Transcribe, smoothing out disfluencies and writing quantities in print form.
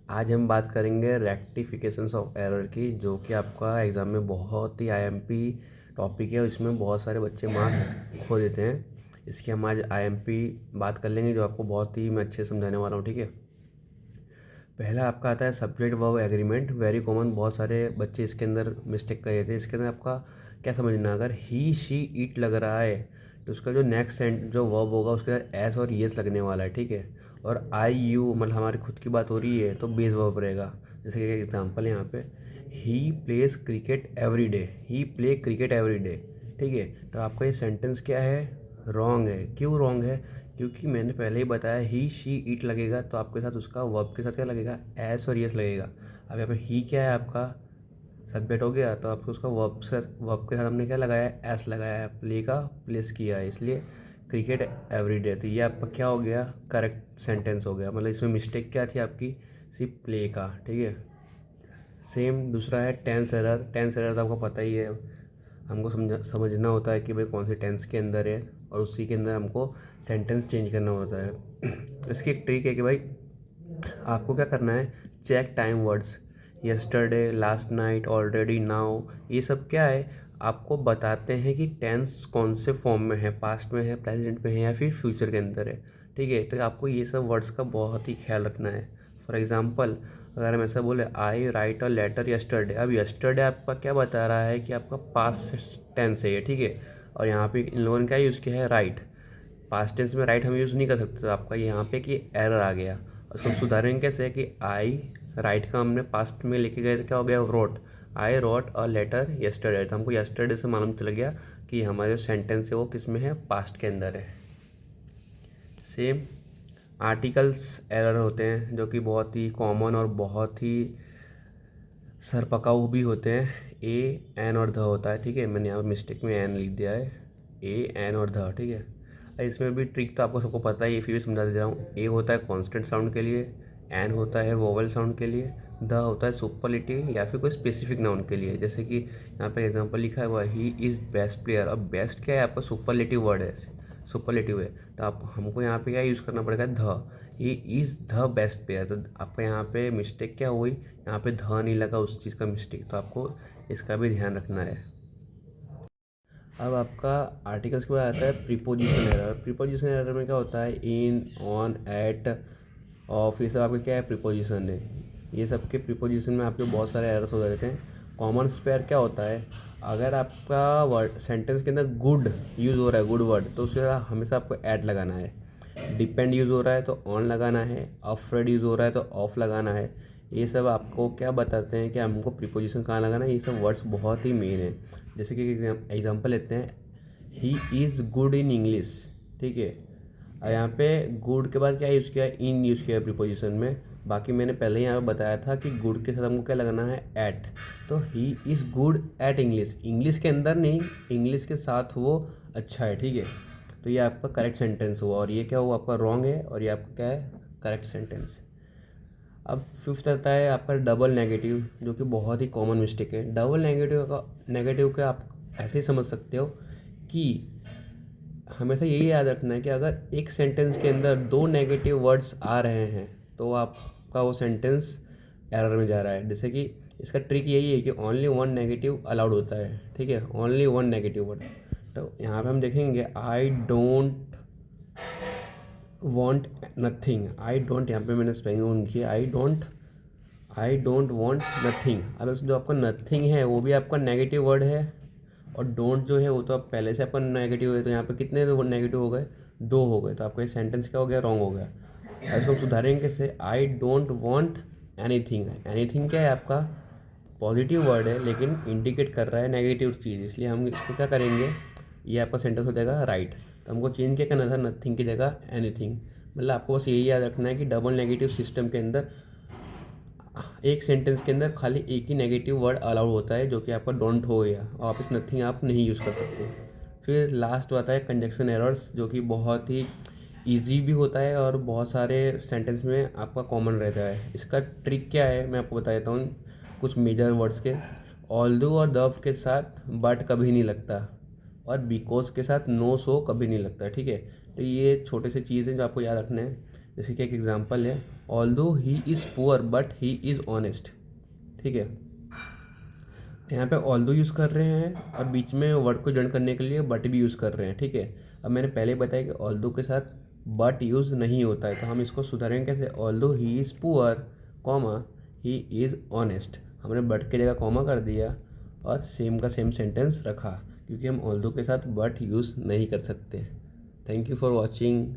आज हम बात करेंगे रेक्टिफिकेशंस ऑफ एरर की, जो कि आपका एग्ज़ाम में बहुत ही आईएमपी टॉपिक है और इसमें बहुत सारे बच्चे मार्क्स खो देते हैं। इसकी हम आज आईएमपी बात कर लेंगे, जो आपको बहुत ही मैं अच्छे से समझाने वाला हूँ। ठीक है, पहला आपका आता है subject verb agreement, very common. बहुत सारे बच्चे इसके अंदर मिस्टेक कर रहे थे। इसके अंदर आपका क्या समझना, अगर ही शी इट लग रहा है तो उसका जो नेक्स्ट सेंट जो वर्ब होगा उसके साथ एस और येस लगने वाला है। ठीक है, और आई यू मतलब हमारी खुद की बात हो रही है तो बेस वर्ब रहेगा। जैसे कि एग्जांपल है यहाँ पे, he plays cricket every day, he play cricket every day. ठीक है, तो आपका ये सेंटेंस क्या है, रॉन्ग है। क्यों रॉन्ग है? क्योंकि मैंने पहले ही बताया ही शी इट लगेगा तो आपके साथ उसका वर्ब के साथ क्या लगेगा, एस और यस लगेगा। अब यहाँ पे ही क्या है, आपका सब्जेक्ट हो गया, तो आपको उसका वर्ब के साथ हमने क्या लगाया है, एस लगाया है। प्ले का प्लेस किया है, इसलिए क्रिकेट एवरी डे। तो ये आपका क्या हो गया, करेक्ट सेंटेंस हो गया। मतलब इसमें मिस्टेक क्या थी आपकी, सिर्फ प्ले का। ठीक है, सेम दूसरा है टेंस एरर। टेंस एरर तो आपको पता ही है, हमको समझना होता है कि भाई कौन से टेंस के अंदर है और उसी के अंदर हमको सेंटेंस चेंज करना होता है। इसकी एक ट्रिक है कि भाई आपको क्या करना है, check time words, yesterday, last night, already, now. ये सब क्या है, आपको बताते हैं कि टेंस कौन से फॉर्म में है, पास्ट में है, प्रेजेंट में है या फिर फ्यूचर के अंदर है। ठीक है, तो आपको ये सब वर्ड्स का बहुत ही ख्याल रखना है। फॉर एग्ज़ाम्पल, अगर हम ऐसा बोले आई राइट अ लेटर यस्टरडे, अब यस्टरडे आपका क्या बता रहा है कि आपका पास्ट टेंस है ये। ठीक है, और यहाँ पे इन लोगों ने क्या यूज़ किया है, राइट। पास्ट टेंस में राइट हम यूज़ नहीं कर सकते, तो आपका यहाँ पे कि एरर आ गया। उसको हम सुधारेंगे कैसे कि आई राइट का हमने पास्ट में लेके गए तो क्या हो गया, wrote. I wrote a letter yesterday, तो हमको यस्टरडे से मालूम चल गया कि हमारे जो सेंटेंस है वो किस में है, पास्ट के अंदर है। सेम आर्टिकल्स एरर होते हैं जो कि बहुत ही कॉमन और बहुत ही सर पकाऊ भी होते हैं। ए एन और ध होता है। ठीक है, मैंने यहाँ मिस्टेक में एन लिख दिया है, ए एन और ध। ठीक है, इसमें भी ट्रिक तो आपको सबको पता ही है, फिर भी समझा दे रहा हूँ। ए होता है कॉन्स्टेंट साउंड के लिए, एन होता है वोवल साउंड के लिए, द होता है सुपरलेटिव या फिर कोई स्पेसिफिक नाउन के लिए। जैसे कि यहाँ पे एग्जांपल लिखा है हुआ, ही इज़ बेस्ट प्लेयर। अब बेस्ट क्या है, आपका सुपरलेटिव वर्ड है, सुपरलेटिव है, तो आप हमको यहाँ पे क्या यूज़ करना पड़ेगा, ध। He is the best player. तो आपका यहाँ पे मिस्टेक क्या हुई, यहाँ पे ध नहीं लगा, उस चीज़ का मिस्टेक, तो आपको इसका भी ध्यान रखना है। अब आपका आर्टिकल्स के बाद आता है प्रीपोजिशन एरर। प्रीपोजिशन एरर में क्या होता है, इन, ऑन, एट, ऑफ, ये सब आपके क्या है, प्रीपोजिशन है। ये सब के प्रीपोजिशन में आपके बहुत सारे एरर्स हो जाते हैं। कॉमन स्पेयर क्या होता है, अगर आपका वर्ड सेंटेंस के अंदर गुड यूज़ हो रहा है, गुड वर्ड, तो उसके साथ हमेशा आपको ऐट लगाना है। डिपेंड यूज़ हो रहा है तो ऑन लगाना है, अफ्रेड यूज़ हो रहा है तो ऑफ लगाना है। ये सब आपको क्या बताते हैं कि हमको प्रीपोजिशन कहाँ लगाना है। ये सब वर्ड्स बहुत ही मेन है। जैसे कि एग्जांपल लेते हैं, he is good in English. ठीक है, और यहाँ पे गुड के बाद क्या यूज़ किया है, इन यूज़ किया है प्रीपोजिशन में। बाकी मैंने पहले ही यहाँ पे बताया था कि गुड के साथ हमको क्या लगाना है, एट। तो he is good at English, English के अंदर नहीं, इंग्लिश के साथ वो अच्छा है। ठीक है, तो ये आपका करेक्ट सेंटेंस हुआ और ये क्या हुआ, आपका रॉन्ग है और ये आपका क्या है, करेक्ट सेंटेंस। अब फिफ्थ आता है आपका डबल नेगेटिव, जो कि बहुत ही कॉमन मिस्टेक है। डबल नेगेटिव का आप ऐसे ही समझ सकते हो कि हमेशा यही याद रखना है कि अगर एक सेंटेंस के अंदर दो नेगेटिव वर्ड्स आ रहे हैं तो आपका वो सेंटेंस एरर में जा रहा है। जैसे कि इसका ट्रिक यही है कि ओनली वन नेगेटिव अलाउड होता है। ठीक है, ओनली वन नेगेटिव वर्ड। तो यहाँ पे हम देखेंगे, I don't want nothing. I don't, यहाँ पे मैंने स्पेलिंग ऑन किया, आई डोंट वॉन्ट नथिंग। अब जो आपका नथिंग है वो भी आपका नेगेटिव वर्ड है, और डोंट जो है वो तो आप पहले से आपका नेगेटिव है, तो यहाँ पे कितने नेगेटिव हो गए, दो हो गए। तो आपका ये सेंटेंस क्या हो गया, रॉन्ग हो गया। अब इसको हम सुधारेंगे कैसे, I don't want anything. Anything क्या है, आपका पॉजिटिव वर्ड है लेकिन इंडिकेट कर रहा है नेगेटिव चीज़, इसलिए हम इसको क्या करेंगे, ये आपका सेंटेंस हो जाएगा राइट। तो हमको चेंज क्या करना था, नथिंग की जगह एनीथिंग। मतलब आपको बस यही याद रखना है कि डबल नेगेटिव सिस्टम के अंदर एक सेंटेंस के अंदर खाली एक ही नेगेटिव वर्ड अलाउड होता है, जो कि आपका डोंट हो गया, और आप इस नथिंग आप नहीं यूज़ कर सकते। फिर लास्ट आता है कंजक्शन एरर्स, जो कि बहुत ही इजी भी होता है और बहुत सारे सेंटेंस में आपका कॉमन रहता है। इसका ट्रिक क्या है, मैं आपको बता देता हूँ कुछ मेजर वर्ड्स के। ऑल्दो और दव के साथ बट कभी नहीं लगता, और बिकॉज के साथ नो सो कभी नहीं लगता। ठीक है, तो ये छोटे से चीज़ हैं जो आपको याद रखना है। जैसे कि एक एग्जांपल है, although he is poor but he is honest. ठीक है, यहाँ पे ऑल्दो यूज़ कर रहे हैं और बीच में वर्ड को जॉइन करने के लिए बट भी यूज़ कर रहे हैं। ठीक है, अब मैंने पहले बताया कि ऑल्दो के साथ बट यूज़ नहीं होता है, तो हम इसको सुधारेंगे कैसे? Although he is poor comma he is honest, हमने बट की जगह कॉमा कर दिया और सेम का सेम सेंटेंस रखा, क्योंकि हम ऑल्दो के साथ बट यूज़ नहीं कर सकते। Thank you for watching.